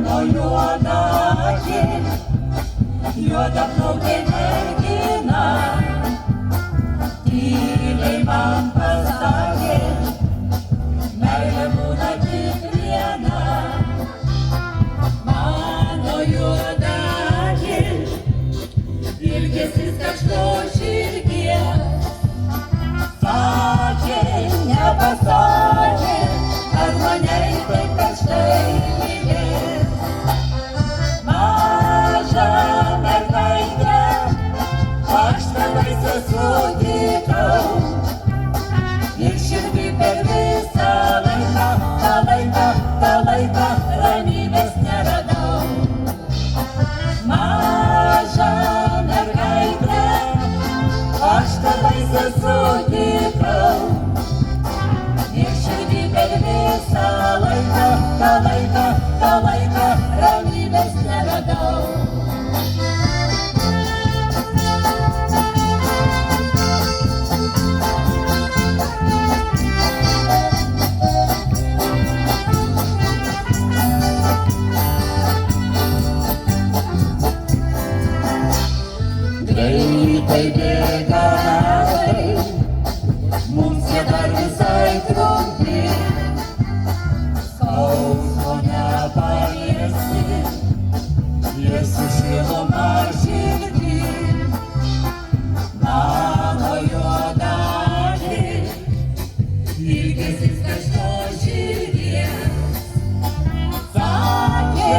juoda akis, juoda plaukė mergina, tyliai man pasakė, meilė būna tik viena. Mano juoda akis, ilgesis kažko širdies, sakė, nepasakė, ar mane taip kažkai mylės. Mažą mergaitę, aš tavaise sutikau, ir širdį per visą laiką ramybės neradau. Mažą mergaitę, aš tavaise sutikau, ir širdį per visą laiką ramybės neradau. Greitai bėga metai, mums jie dar visai trumpi, skausmo nepaliesi, šviesiu šilumą širdį. Mano juoda akis, ilgesis kažko širdies, sakė,